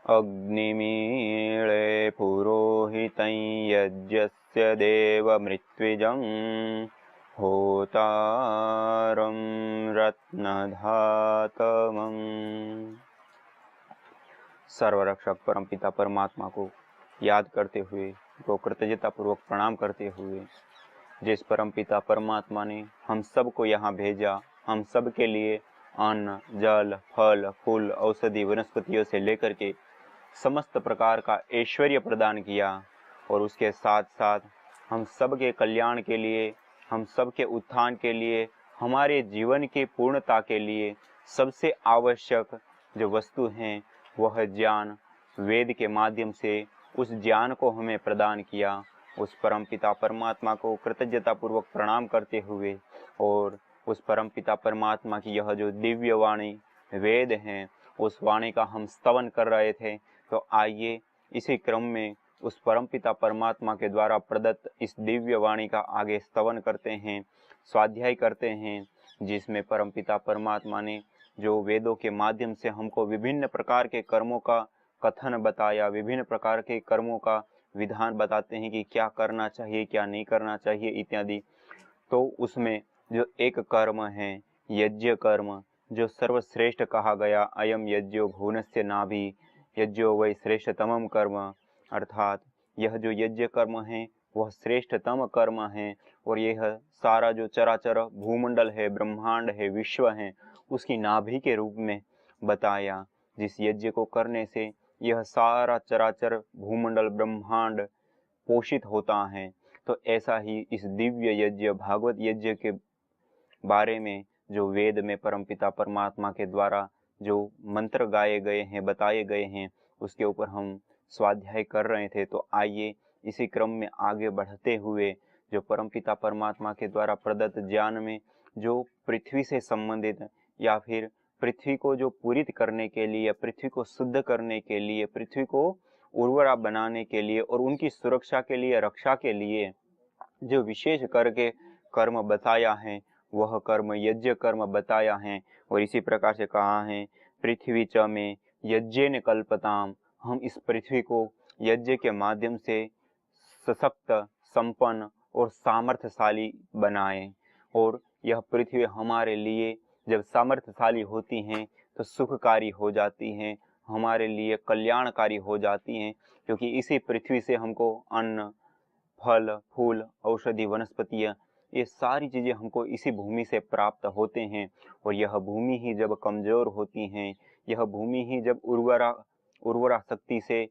अग्निमीळे पुरोहितं यज्ञस्य देवमृत्विजं होतारं रत्नधातमम्। सर्वरक्षक परमपिता परमात्मा को याद करते हुए, को कृतज्ञता पूर्वक प्रणाम करते हुए, जिस परमपिता परमात्मा ने हम सबको यहाँ भेजा, हम सब के लिए अन्न, जल, फल, फूल, औषधि, वनस्पतियों से लेकर के समस्त प्रकार का ऐश्वर्य प्रदान किया, और उसके साथ साथ हम सब के कल्याण के लिए, हम सब के उत्थान के लिए, हमारे जीवन की पूर्णता के लिए सबसे आवश्यक जो वस्तु हैं वह ज्ञान, वेद के माध्यम से उस ज्ञान को हमें प्रदान किया। उस परमपिता परमात्मा को कृतज्ञता पूर्वक प्रणाम करते हुए और उस परमपिता परमात्मा की यह जो दिव्य वाणी वेद हैं, उस वाणी का हम स्तवन कर रहे थे। तो आइए इसी क्रम में उस परमपिता परमात्मा के द्वारा प्रदत्त इस दिव्य वाणी का आगे स्तवन करते हैं, स्वाध्याय करते हैं, जिसमें परमपिता परमात्मा ने जो वेदों के माध्यम से हमको विभिन्न प्रकार के कर्मों का कथन बताया, विभिन्न प्रकार के कर्मों का विधान बताते हैं कि क्या करना चाहिए, क्या नहीं करना चाहिए इत्यादि। तो उसमें जो एक कर्म है यज्ञ कर्म, जो सर्वश्रेष्ठ कहा गया, अयम यज्ञो भुवनस्य नाभि यज्ञो वै श्रेष्ठतमम कर्म, अर्थात यह जो यज्ञ कर्म है वह श्रेष्ठतम कर्म है। और यह सारा जो चराचर भूमंडल है, ब्रह्मांड है, विश्व है, उसकी नाभि के रूप में बताया। जिस यज्ञ को करने से यह सारा चराचर भूमंडल ब्रह्मांड पोषित होता है। तो ऐसा ही इस दिव्य यज्ञ भागवत यज्ञ के बारे में जो वेद में परमपिता परमात्मा के द्वारा जो मंत्र गाए गए हैं, बताए गए हैं, उसके ऊपर हम स्वाध्याय कर रहे थे। तो आइए इसी क्रम में आगे बढ़ते हुए जो परमपिता परमात्मा के द्वारा प्रदत्त ज्ञान में जो पृथ्वी से संबंधित या फिर पृथ्वी को जो पूरित करने के लिए, पृथ्वी को शुद्ध करने के लिए, पृथ्वी को उर्वरा बनाने के लिए और उनकी सुरक्षा के लिए, रक्षा के लिए जो विशेष करके कर्म बताया है वह कर्म यज्ञ कर्म बताया है। और इसी प्रकार से कहा है पृथ्वी च में यज्ञेन कल्पताम, हम इस पृथ्वी को यज्ञ के माध्यम से सशक्त, संपन्न और सामर्थ्यशाली बनाएं। और यह पृथ्वी हमारे लिए जब सामर्थ्यशाली होती हैं तो सुखकारी हो जाती हैं, हमारे लिए कल्याणकारी हो जाती हैं, क्योंकि इसी पृथ्वी से हमको अन्न, फल, फूल, औषधि, वनस्पतियाँ, ये सारी चीज़ें हमको इसी भूमि से प्राप्त होते हैं। और यह भूमि ही जब कमज़ोर होती हैं, यह भूमि ही जब उर्वरा शक्ति से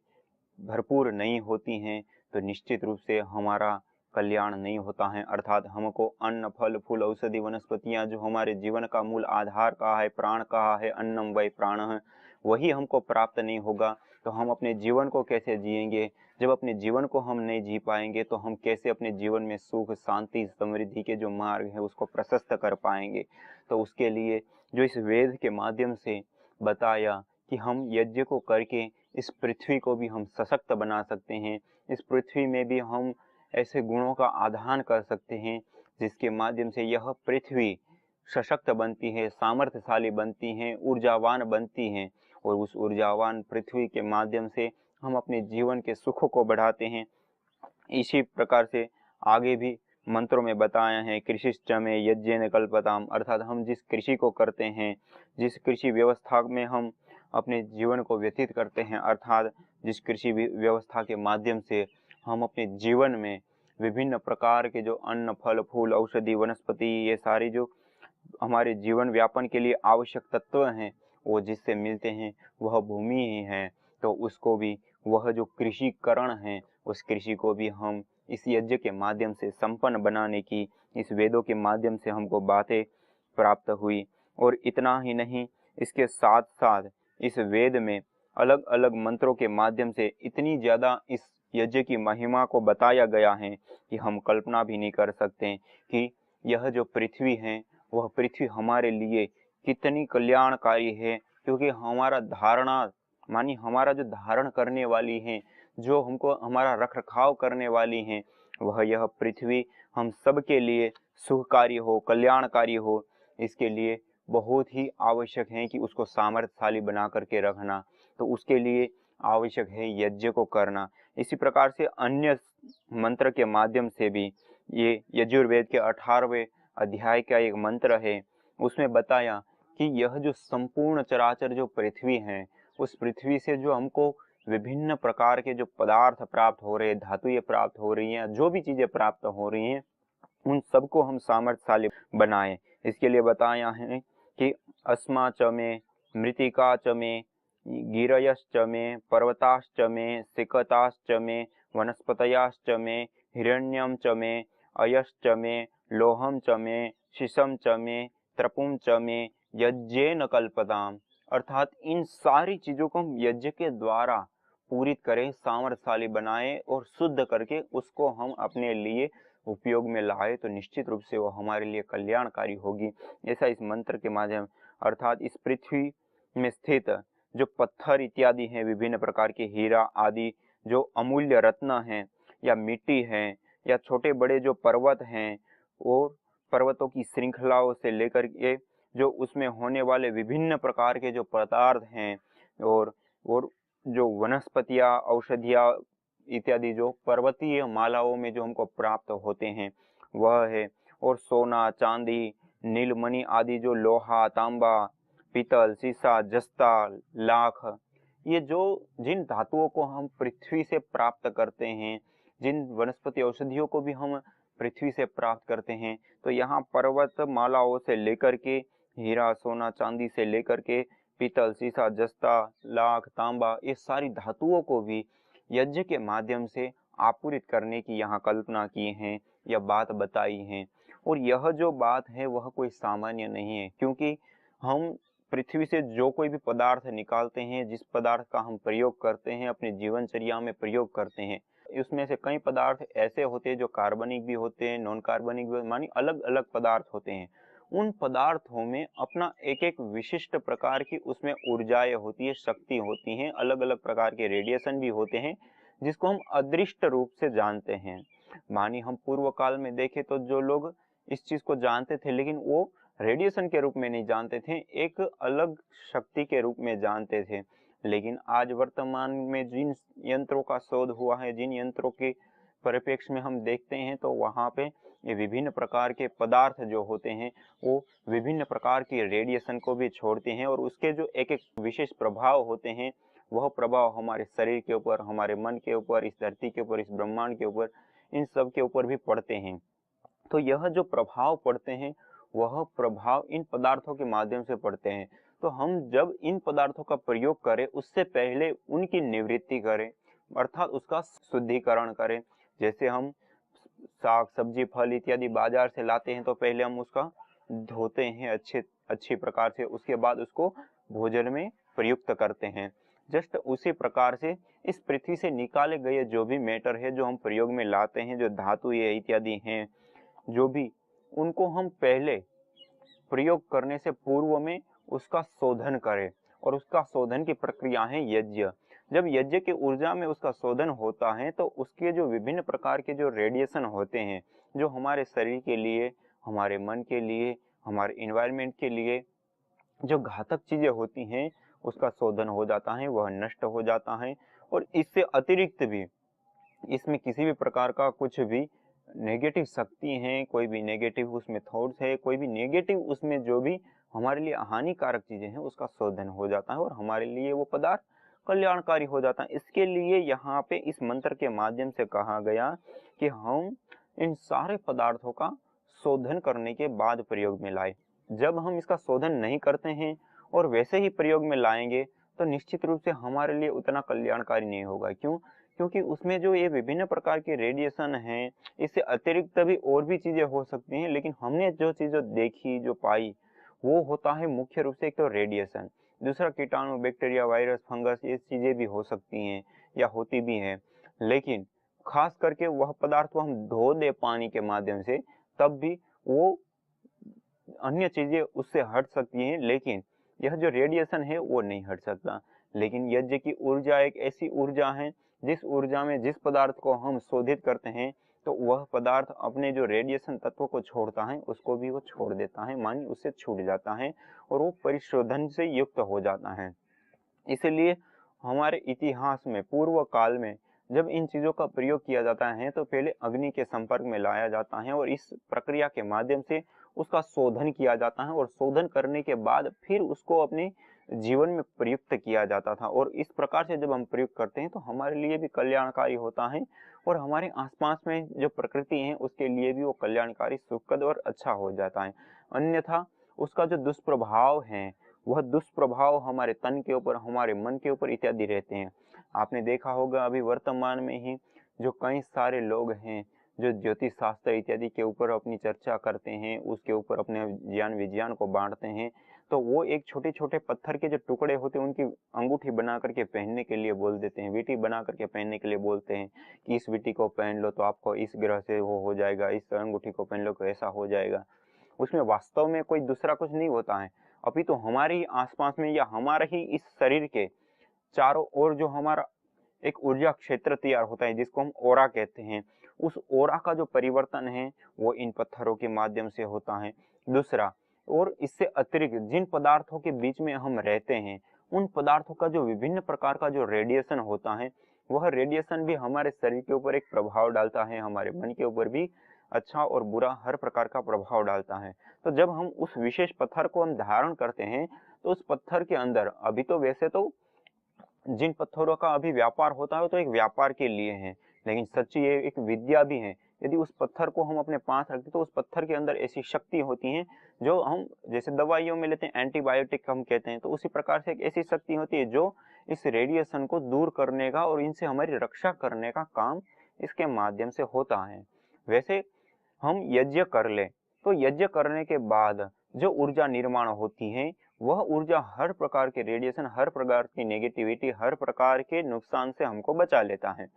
भरपूर नहीं होती हैं, तो निश्चित रूप से हमारा कल्याण नहीं होता है। अर्थात हमको अन्न, फल, फूल, औषधि, वनस्पतियाँ जो हमारे जीवन का मूल आधार कहा है, प्राण कहा है, अन्नम वै प्राणः, वही हमको प्राप्त नहीं होगा तो हम अपने जीवन को कैसे जिएंगे। जब अपने जीवन को हम नहीं जी पाएंगे तो हम कैसे अपने जीवन में सुख, शांति, समृद्धि के जो मार्ग है उसको प्रशस्त कर पाएंगे। तो उसके लिए जो इस वेद के माध्यम से बताया कि हम यज्ञ को करके इस पृथ्वी को भी हम सशक्त बना सकते हैं, इस पृथ्वी में भी हम ऐसे गुणों का आधान कर सकते हैं जिसके माध्यम से यह पृथ्वी सशक्त बनती है, सामर्थ्यशाली बनती हैं, ऊर्जावान बनती हैं। और उस ऊर्जावान पृथ्वी के माध्यम से हम अपने जीवन के सुखों को बढ़ाते हैं। इसी प्रकार से आगे भी मंत्रों में बताया है कृषिश्च में यज्ञेन कल्पताम, अर्थात हम जिस कृषि को करते हैं, जिस कृषि व्यवस्था में हम अपने जीवन को व्यतीत करते हैं, अर्थात जिस कृषि व्यवस्था के माध्यम से हम अपने जीवन में विभिन्न प्रकार के जो अन्न, फल, फूल, औषधि, वनस्पति, ये सारी जो हमारे जीवन व्यापन के लिए आवश्यक तत्व हैं वो जिससे मिलते हैं वह भूमि ही है। तो उसको भी, वह जो कृषिकरण है, उस कृषि को भी हम इस यज्ञ के माध्यम से संपन्न बनाने की इस वेदों के माध्यम से हमको बातें प्राप्त हुई। और इतना ही नहीं, इसके साथ साथ इस वेद में अलग अलग मंत्रों के माध्यम से इतनी ज़्यादा इस यज्ञ की महिमा को बताया गया है कि हम कल्पना भी नहीं कर सकते कि यह जो पृथ्वी है वह पृथ्वी हमारे लिए कितनी कल्याणकारी है। क्योंकि हमारा धारणा मानी, हमारा जो धारण करने वाली है, जो हमको हमारा रख रखाव करने वाली हैं, वह यह पृथ्वी हम सब के लिए सुखकारी हो, कल्याणकारी हो, इसके लिए बहुत ही आवश्यक है कि उसको सामर्थ्यशाली बना करके रखना। तो उसके लिए आवश्यक है यज्ञ को करना। इसी प्रकार से अन्य मंत्र के माध्यम से भी, ये यजुर्वेद के 18वें अध्याय का एक मंत्र है, उसमें बताया कि यह जो संपूर्ण चराचर जो पृथ्वी है, उस पृथ्वी से जो हमको विभिन्न प्रकार के जो पदार्थ प्राप्त हो रहे हैं, धातुएं प्राप्त हो रही हैं, जो भी चीजें प्राप्त हो रही हैं, उन सबको हम सामर्थ्यशाली बनाएं। इसके लिए बताया है कि अस्मा च मे, मृतिका च मे, गिरयश्च मे, पर्वताश्च मे, सिकताश्च मे, वनस्पतयश्च मे, हिरण्यम च मे, अयश्च मे, लोहम च मे, शिशम च मे, त्रपुम च मे, यज्ञेन कल्पताम। अर्थात इन सारी चीजों को हम यज्ञ के द्वारा पूरित करें, सामर्थ्यशाली बनाएं और शुद्ध करके उसको हम अपने लिए उपयोग में लाए, तो निश्चित रूप से वो हमारे लिए कल्याणकारी होगी। ऐसा इस मंत्र के माध्यम, अर्थात इस पृथ्वी में स्थित जो पत्थर इत्यादि हैं, विभिन्न प्रकार के हीरा आदि जो अमूल्य रत्न हैं, या मिट्टी है, या छोटे बड़े जो पर्वत हैं, और पर्वतों की श्रृंखलाओं से लेकर के जो उसमें होने वाले विभिन्न प्रकार के जो पदार्थ हैं, और जो वनस्पतियां, औषधियां इत्यादि जो पर्वतीय मालाओं में जो हमको प्राप्त होते हैं वह है, और सोना, चांदी, नीलमणि आदि जो लोहा, तांबा, पीतल, सीसा, जस्ता, लाख, ये जो जिन धातुओं को हम पृथ्वी से प्राप्त करते हैं, जिन वनस्पति औषधियों को भी हम पृथ्वी से प्राप्त करते हैं, तो यहाँ पर्वत मालाओं से लेकर के हीरा, सोना, चांदी से लेकर के पीतल, सीसा, जस्ता, लाख, तांबा, ये सारी धातुओं को भी यज्ञ के माध्यम से आपूरित करने की यहाँ कल्पना की है, यह बात बताई है। और यह जो बात है वह कोई सामान्य नहीं है, क्योंकि हम पृथ्वी से जो कोई भी पदार्थ निकालते हैं, जिस पदार्थ का हम प्रयोग करते हैं, अपने जीवनचर्या में प्रयोग करते हैं, उसमें से कई पदार्थ ऐसे होते हैं जो कार्बनिक भी होते हैं, नॉन कार्बनिक भी, मानी अलग अलग पदार्थ होते हैं। उन पदार्थों में अपना एक एक विशिष्ट प्रकार की उसमें ऊर्जाएं होती है, शक्ति होती हैं, अलग अलग प्रकार के रेडिएशन भी होते हैं, जिसको हम अदृष्ट रूप से जानते हैं। मानी हम पूर्व काल में देखें तो जो लोग इस चीज को जानते थे, लेकिन वो रेडिएशन के रूप में नहीं जानते थे, एक अलग शक्ति के रूप में जानते थे। लेकिन आज वर्तमान में जिन यंत्रों का शोध हुआ है, जिन यंत्रों के परिप्रेक्ष्य में हम देखते हैं, तो वहां पे ये विभिन्न प्रकार के पदार्थ जो होते हैं वो विभिन्न प्रकार की रेडिएशन को भी छोड़ते हैं, और उसके जो एक एक विशेष प्रभाव होते हैं, वह प्रभाव हमारे शरीर के ऊपर, हमारे मन के ऊपर, इस धरती के ऊपर, इस ब्रह्मांड के ऊपर, इन सब के ऊपर भी पड़ते हैं। तो यह जो प्रभाव पड़ते हैं, वह प्रभाव इन पदार्थों के माध्यम से पड़ते हैं। तो हम जब इन पदार्थों का प्रयोग करें, उससे पहले उनकी निवृत्ति करें, अर्थात उसका शुद्धिकरण करें। जैसे हम साग, सब्जी, फल इत्यादि बाजार से लाते हैं, तो पहले हम उसका धोते हैं अच्छी प्रकार से, उसके बाद उसको भोजन में प्रयुक्त करते हैं। जस्ट उसी प्रकार से इस पृथ्वी से निकाले गए जो भी मैटर है, जो हम प्रयोग में लाते हैं, जो धातु इत्यादि हैं, जो भी, उनको हम पहले प्रयोग करने से पूर्व में उसका शोधन करें, और उसका शोधन की प्रक्रिया है यज्ञ। जब यज्ञ की ऊर्जा में उसका शोधन होता है, तो उसके जो विभिन्न प्रकार के जो रेडिएशन होते हैं, जो हमारे शरीर के लिए, हमारे मन के लिए, हमारे एनवायरनमेंट के लिए जो घातक चीजें होती हैं, उसका शोधन हो जाता है, वह नष्ट हो जाता है। और इससे अतिरिक्त भी इसमें किसी भी प्रकार का कुछ भी नेगेटिव शक्ति है, कोई भी नेगेटिव उसमें थॉट्स है, कोई भी नेगेटिव उसमें जो भी हमारे लिए हानिकारक चीजें हैं, उसका शोधन हो जाता है, और हमारे लिए वो पदार्थ कल्याणकारी हो जाता है। इसके लिए यहाँ पे इस मंत्र के माध्यम से कहा गया कि हम इन सारे पदार्थों का शोधन करने के बाद प्रयोग में लाए। जब हम इसका शोधन नहीं करते हैं और वैसे ही प्रयोग में लाएंगे, तो निश्चित रूप से हमारे लिए उतना कल्याणकारी नहीं होगा। क्यों? क्योंकि उसमें जो ये विभिन्न प्रकार के रेडिएशन हैं, इससे अतिरिक्त भी और भी चीजें हो सकती हैं, लेकिन हमने जो चीजें देखी, जो पाई, वो होता है मुख्य रूप से एक तो रेडिएशन, दूसरा कीटाणु, बैक्टीरिया, वायरस, फंगस, ये चीजें भी हो सकती हैं या होती भी हैं। लेकिन खास करके वह पदार्थ को हम धो दे पानी के माध्यम से, तब भी वो अन्य चीजें उससे हट सकती हैं, लेकिन यह जो रेडिएशन है वो नहीं हट सकता। लेकिन यज्ञ की ऊर्जा एक ऐसी ऊर्जा है, जिस ऊर्जा में जिस पदार्थ को हम शोधित करते हैं, तो वह पदार्थ अपने जो रेडिएशन तत्व को छोड़ता है, उसको भी वो छोड़ देता है, मानी उससे छूट जाता है, और वो परिशोधन से युक्त हो जाता है। इसलिए हमारे इतिहास में पूर्व काल में जब इन चीज़ों का प्रयोग किया जाता है तो पहले अग्नि के संपर्क में लाया जाता है और इस प्रक्रिया के माध्यम से उसका शोधन किया जाता है और शोधन करने के बाद फिर उसको अपने जीवन में प्रयुक्त किया जाता था। और इस प्रकार से जब हम प्रयुक्त करते हैं तो हमारे लिए भी कल्याणकारी होता है और हमारे आसपास में जो प्रकृति है उसके लिए भी वो कल्याणकारी सुखद और अच्छा हो जाता है। अन्यथा उसका जो दुष्प्रभाव है वह दुष्प्रभाव हमारे तन के ऊपर, हमारे मन के ऊपर इत्यादि रहते हैं। आपने देखा होगा अभी वर्तमान में ही जो कई सारे लोग हैं जो ज्योतिष शास्त्र इत्यादि के ऊपर अपनी चर्चा करते हैं, उसके ऊपर अपने ज्ञान विज्ञान को बांटते हैं, तो वो एक छोटे छोटे पत्थर के जो टुकड़े होते हैं उनकी अंगूठी बना करके पहनने के लिए बोल देते हैं, विटी बना करके पहनने के लिए बोलते हैं कि इस विटी को पहन लो तो आपको इस ग्रह से वो हो जाएगा, इस अंगूठी को पहन लो तो ऐसा हो जाएगा। उसमें वास्तव में कोई दूसरा कुछ नहीं होता है, अभी तो हमारे ही आसपास में या हमारे ही इस शरीर के चारों ओर जो हमारा एक ऊर्जा क्षेत्र तैयार होता है जिसको हम ओरा कहते हैं, उस ओरा का जो परिवर्तन है वो इन पत्थरों के माध्यम से होता है। दूसरा, और इससे अतिरिक्त जिन पदार्थों के बीच में हम रहते हैं उन पदार्थों का जो विभिन्न प्रकार का जो रेडिएशन होता है वह रेडिएशन भी हमारे शरीर के ऊपर एक प्रभाव डालता है, हमारे मन के ऊपर भी अच्छा और बुरा हर प्रकार का प्रभाव डालता है। तो जब हम उस विशेष पत्थर को हम धारण करते हैं तो उस पत्थर के अंदर अभी तो वैसे तो जिन पत्थरों का अभी व्यापार होता है तो एक व्यापार के लिए है, लेकिन सच्ची ये एक विद्या भी है। यदि उस पत्थर को हम अपने पास रखते तो उस पत्थर के अंदर ऐसी शक्ति होती है जो हम जैसे दवाइयों में लेते हैं एंटीबायोटिक हम कहते हैं, तो उसी प्रकार से एक ऐसी शक्ति होती है जो इस रेडिएशन को दूर करने का और इनसे हमारी रक्षा करने का काम इसके माध्यम से होता है। वैसे हम यज्ञ कर ले तो यज्ञ करने के बाद जो ऊर्जा निर्माण होती है वह ऊर्जा हर प्रकार के रेडिएशन, हर प्रकार की नेगेटिविटी, हर प्रकार के नुकसान से हमको बचा लेता है।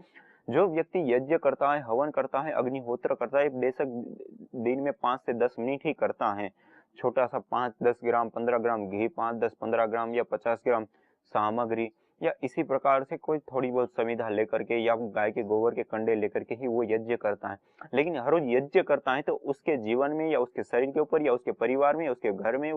जो व्यक्ति यज्ञ करता है, हवन करता है, अग्निहोत्र करता है, बेशक दिन में 5 से 10 मिनट ही करता है, छोटा सा 5-10 ग्राम 15 ग्राम घी, 5-10-15 ग्राम या 50 ग्राम सामग्री या इसी प्रकार से कोई थोड़ी बहुत समिधा लेकर के या गाय के गोबर के कंडे लेकर के ही वो यज्ञ करता है। लेकिन हर रोज यज्ञ करता है तो उसके जीवन में या उसके शरीर के ऊपर या उसके परिवार में या उसके घर में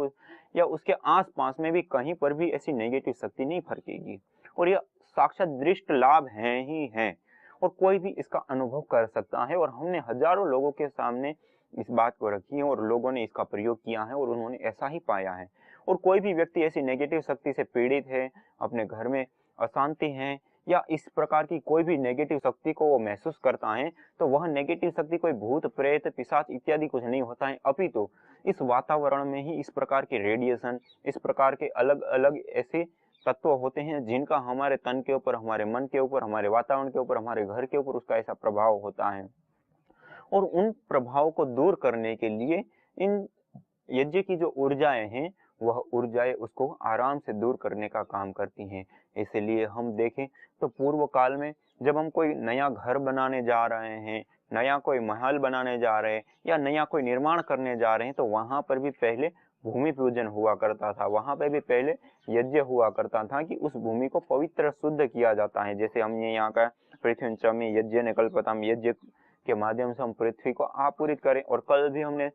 या उसके आसपास में भी कहीं पर भी ऐसी नेगेटिव शक्ति नहीं फरकेगी। और यह साक्षात दृष्ट लाभ है ही है और कोई भी इसका अनुभव कर सकता है। और हमने हजारों लोगों के सामने इस बात को रखी है और लोगों ने इसका प्रयोग किया है और उन्होंने ऐसा ही पाया है। और कोई भी व्यक्ति ऐसी नेगेटिव शक्ति से पीड़ित है, अपने घर में अशांति है या इस प्रकार की कोई भी नेगेटिव शक्ति को वो महसूस करता है, तो वह नेगेटिव शक्ति कोई भूत प्रेत पिशाच इत्यादि कुछ नहीं होता है, अपितु इस वातावरण में ही इस प्रकार के रेडिएशन, इस प्रकार के अलग अलग ऐसे तत्व होते हैं जिनका हमारे तन के ऊपर, हमारे मन के ऊपर, हमारे वातावरण के ऊपर, हमारे घर के ऊपर उसका ऐसा प्रभाव होता है। और उन प्रभाव को दूर करने के लिए इन यज्ञ की जो ऊर्जाएं हैं वह ऊर्जाएं उसको आराम से दूर करने का काम करती हैं। इसलिए हम देखें तो पूर्व काल में जब हम कोई नया घर बनाने जा रहे हैं, नया कोई महल बनाने जा रहे हैं या नया कोई निर्माण करने जा रहे हैं तो वहां पर भी पहले भूमि पूजन हुआ करता था, वहां पर भी पहले यज्ञ हुआ करता था कि उस भूमि को पवित्र शुद्ध किया जाता है। जैसे हमने यहाँ का पृथ्वी में यज्ञ ने कल्पताम यज्ञ के माध्यम से हम पृथ्वी को आपूरित करें। और कल भी हमने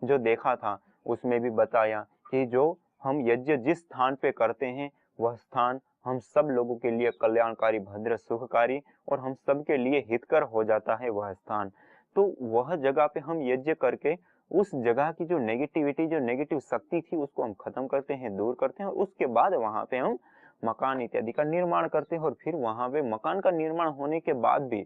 जो देखा था उसमें भी बताया कि जो हम यज्ञ जिस स्थान पे करते हैं वह स्थान हम सब लोगों के लिए कल्याणकारी, भद्र, सुखकारी और हम सब के लिए हितकर हो जाता है वह स्थान। तो वह जगह पे हम यज्ञ करके उस जगह की जो नेगेटिविटी, जो नेगेटिव शक्ति थी उसको हम खत्म करते हैं, दूर करते हैं और उसके बाद वहां पे हम मकान इत्यादि का निर्माण करते हैं। और फिर वहां पे मकान का निर्माण होने के बाद भी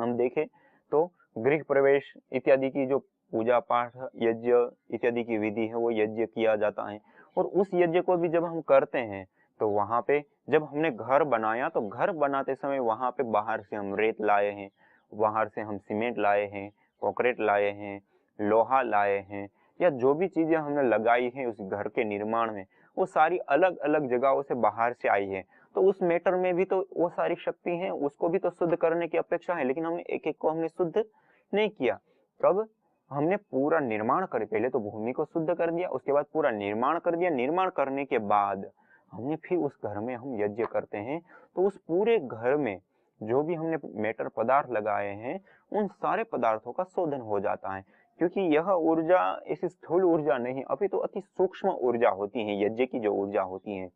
हम देखें तो गृह प्रवेश इत्यादि की जो पूजा पाठ, यज्ञ इत्यादि की विधि है वो यज्ञ किया जाता है। और उस यज्ञ को भी जब हम करते हैं तो वहां पे जब हमने घर बनाया तो घर बनाते समय वहां पे बाहर से हम रेत लाए हैं, बाहर से हम सीमेंट लाए हैं, कंक्रीट लाए हैं, लोहा लाए हैं या जो भी चीजें हमने लगाई है उस घर के निर्माण में वो सारी अलग अलग जगहों से बाहर से आई है। तो उस मैटर में भी तो वो सारी शक्ति है, उसको भी तो शुद्ध करने की अपेक्षा है, लेकिन हमने एक एक को हमने शुद्ध नहीं किया। कब हमने पूरा निर्माण कर, पहले तो भूमि को शुद्ध कर दिया, उसके बाद पूरा निर्माण कर दिया, निर्माण करने के बाद हमने फिर उस घर में हम यज्ञ करते हैं। तो उस पूरे घर में जो भी हमने मेटर पदार्थ लगाए हैं उन सारे पदार्थों का शोधन हो जाता है, क्योंकि यह ऊर्जा ऐसी स्थूल ऊर्जा नहीं अभी तो अति सूक्ष्म ऊर्जा होती है। यज्ञ की जो ऊर्जा होती है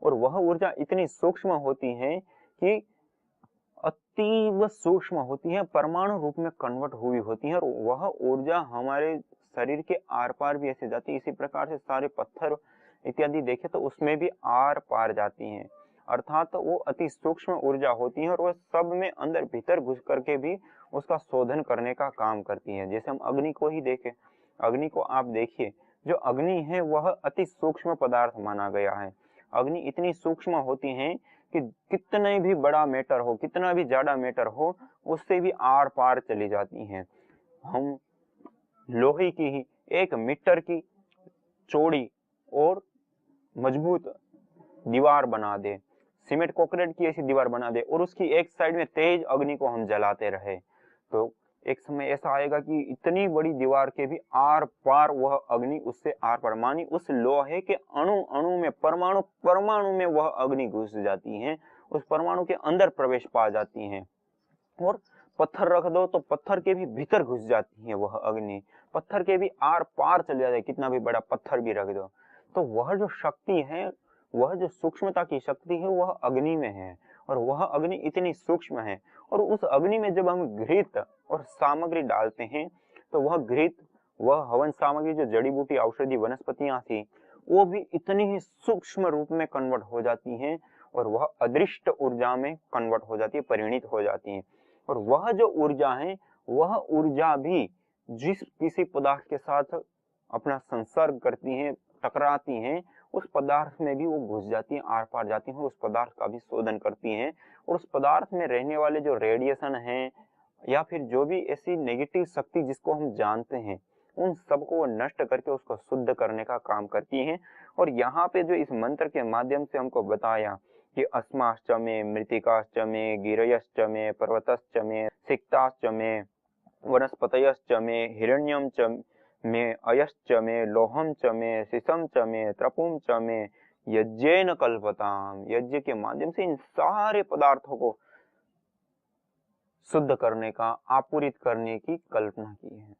और वह ऊर्जा इतनी सूक्ष्म होती है कि अतीव सूक्ष्म होती है, परमाणु रूप में कन्वर्ट हुई होती है, और वह ऊर्जा हमारे शरीर के आर पार भी ऐसे जाती है। इसी प्रकार से सारे पत्थर इत्यादि देखे तो उसमें भी आर पार जाती हैं, अर्थात वो अति सूक्ष्म ऊर्जा होती है और वह सब में अंदर भीतर घुस करके भी उसका शोधन करने का काम करती है। जैसे हम अग्नि को ही देखें, अग्नि को आप देखिए, जो अग्नि है वह अति सूक्ष्म पदार्थ माना गया है। अग्नि इतनी सूक्ष्म होती है कि कितने भी बड़ा मैटर हो, कितना भी ज्यादा मैटर हो, उससे भी आर पार चली जाती हैं। हम लोहे की ही 1 मीटर की चौड़ी और मजबूत दीवार बना दे, सीमेंट कंक्रीट की ऐसी दीवार बना दे और उसकी एक साइड में तेज अग्नि को हम जलाते रहे, तो एक समय ऐसा आएगा कि इतनी बड़ी दीवार के भी आर पार वह अग्नि उससे आर पार, मानी उस लोहे के अणु अणु में, परमाणु परमाणु में वह अग्नि घुस जाती है, उस परमाणु के अंदर प्रवेश पा जाती है। और पत्थर रख दो तो पत्थर के भी भीतर घुस जाती है वह अग्नि, पत्थर के भी आर पार चले जाए, कितना भी बड़ा पत्थर भी रख दो। तो वह जो शक्ति है, वह जो सूक्ष्मता की शक्ति है, वह अग्नि में है, और वह अग्नि इतनी सूक्ष्म है। और उस अग्नि में जब हम घृत और सामग्री डालते हैं तो वह घृत, वह हवन सामग्री, जो जड़ी बूटी औषधि वनस्पतियां थी, वो भी इतनी ही सूक्ष्म रूप में कन्वर्ट हो जाती हैं और वह अदृष्ट ऊर्जा में कन्वर्ट हो जाती है, परिणित हो जाती है। और वह जो ऊर्जा है, वह ऊर्जा भी जिस किसी पदार्थ के साथ अपना संसर्ग करती है, टकराती हैं, उस पदार्थ में भी वो घुस जाती हैं, आर पार जाती हैं, उस पदार्थ का भी शोधन करती हैं। और उस पदार्थ में रहने वाले जो रेडिएशन हैं या फिर जो भी ऐसी नेगेटिव शक्ति जिसको हम जानते हैं, उन सबको वो नष्ट करके उसको शुद्ध करने का काम करती हैं। और यहाँ पे जो इस मंत्र के माध्यम से हमको बताया कि अस्माश्च मे, मृत्तिकाश्च मे, गिरयश्च मे, पर्वतश्च मे, सिक्ताश्च मे, वनस्पतयश्च मे, हिरण्यम च मे, अयश्च मे, लोहम च मे, शीशम च मे, त्रपुम च मे, यज्ञेन कल्पताम, यज्ञ के माध्यम से इन सारे पदार्थों को शुद्ध करने का, आपूरित करने की कल्पना की है,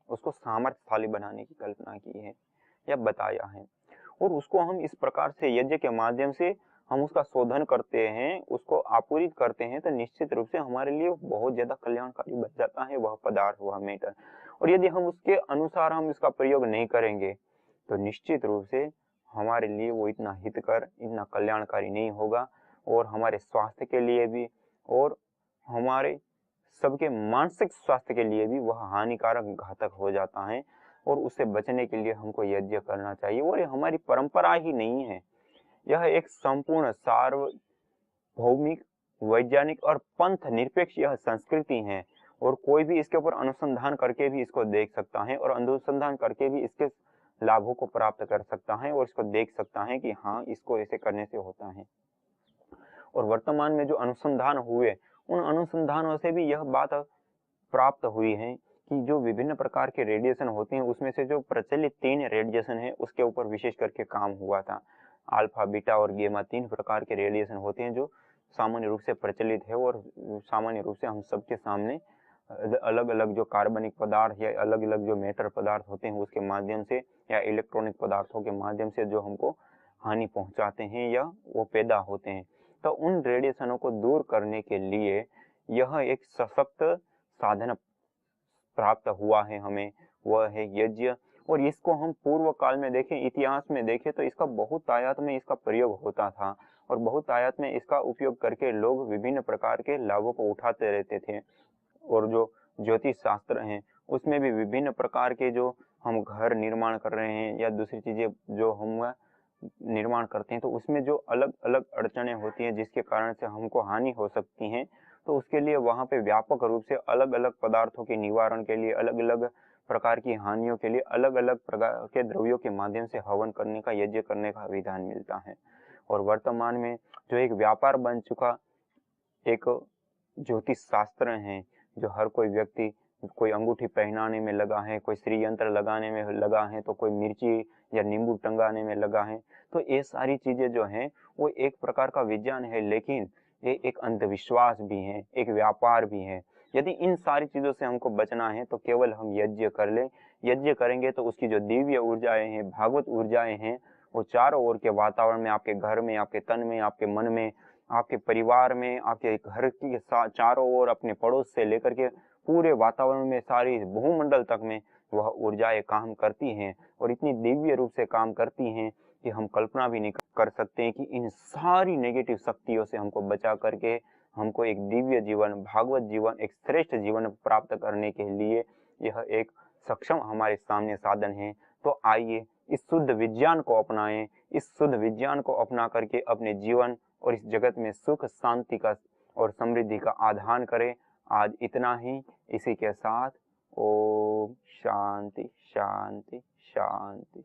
उसको सामर्थ्यशाली बनाने की कल्पना की है या बताया है। और उसको हम इस प्रकार से यज्ञ के माध्यम से हम उसका शोधन करते हैं, उसको आपूरित करते हैं, तो निश्चित रूप से हमारे लिए बहुत ज्यादा कल्याणकारी बन जाता है वह पदार्थ, वह मैटर। और यदि हम उसके अनुसार हम इसका प्रयोग नहीं करेंगे तो निश्चित रूप से हमारे लिए वो इतना हितकर, इतना कल्याणकारी नहीं होगा, और हमारे स्वास्थ्य के लिए भी और हमारे सबके मानसिक स्वास्थ्य के लिए भी वह हानिकारक, घातक हो जाता है। और उससे बचने के लिए हमको यज्ञ करना चाहिए। और ये हमारी परंपरा ही नहीं है, यह एक संपूर्ण सार्वभौमिक, वैज्ञानिक और पंथ निरपेक्ष यह संस्कृति है। और कोई भी इसके ऊपर अनुसंधान करके भी इसको देख सकता है और अनुसंधान करके भी इसके लाभों को प्राप्त कर सकता है और इसको देख सकता है कि हाँ, इसको ऐसे करने से होता है। और वर्तमान में जो अनुसंधान हुए, उन अनुसंधानों से भी यह बात प्राप्त हुई है कि जो विभिन्न प्रकार के रेडिएशन होते हैं, उसमें से जो प्रचलित 3 रेडिएशन है उसके ऊपर विशेष करके काम हुआ था। अल्फा, बीटा और गामा 3 प्रकार के रेडिएशन होते हैं जो सामान्य रूप से प्रचलित है, और सामान्य रूप से हम सबके सामने अलग अलग जो कार्बनिक पदार्थ या अलग अलग जो मेटर पदार्थ होते हैं उसके माध्यम से या इलेक्ट्रॉनिक पदार्थों के माध्यम से जो हमको हानि पहुंचाते हैं या वो पैदा होते हैं। तो उन रेडिएशनों को दूर करने के लिए यह एक सशक्त साधन प्राप्त हुआ है हमें, वह है यज्ञ। और इसको हम पूर्व काल में देखें, इतिहास में देखें, तो इसका बहुत आयात में इसका प्रयोग होता था और बहुत आयात में इसका उपयोग करके लोग विभिन्न प्रकार के लाभों को उठाते रहते थे। और जो ज्योतिष शास्त्र हैं उसमें भी विभिन्न प्रकार के जो हम घर निर्माण कर रहे हैं या दूसरी चीजें जो हम निर्माण करते हैं, तो उसमें जो अलग अलग अड़चने होती हैं जिसके कारण से हमको हानि हो सकती है, तो उसके लिए वहां पे व्यापक रूप से अलग अलग पदार्थों के निवारण के लिए, अलग अलग प्रकार की हानियों के लिए अलग अलग प्रकार के द्रव्यों के माध्यम से हवन करने का, यज्ञ करने का विधान मिलता है। और वर्तमान में जो एक व्यापार बन चुका एक ज्योतिष शास्त्र है, जो हर कोई व्यक्ति, कोई अंगूठी पहनाने में लगा है, कोई श्री यंत्र लगाने में लगा है, तो कोई मिर्ची या नींबू टंगाने में लगा है, तो ये सारी चीजें जो हैं वो एक प्रकार का विज्ञान है, लेकिन ये एक अंधविश्वास भी है, एक व्यापार भी है। यदि इन सारी चीजों से हमको बचना है तो केवल हम यज्ञ कर ले, यज्ञ करेंगे तो उसकी जो दिव्य ऊर्जाएं हैं, भागवत ऊर्जाएं हैं, वो चारों ओर के वातावरण में, आपके घर में, आपके तन में, आपके मन में, आपके परिवार में, आपके घर की चारों ओर, अपने पड़ोस से लेकर के पूरे वातावरण में, सारी भूमंडल तक में वह ऊर्जाएं काम करती हैं और इतनी दिव्य रूप से काम करती हैं कि हम कल्पना भी नहीं कर सकते हैं कि इन सारी नेगेटिव शक्तियों से हमको बचा करके हमको एक दिव्य जीवन, भागवत जीवन, एक श्रेष्ठ जीवन प्राप्त करने के लिए यह एक सक्षम हमारे सामने साधन है। तो आइए इस शुद्ध विज्ञान को अपनाएं, इस शुद्ध विज्ञान को अपना करके अपने जीवन और इस जगत में सुख, शांति का और समृद्धि का आधान करें। आज इतना ही। इसी के साथ ओम शांति शांति शांति।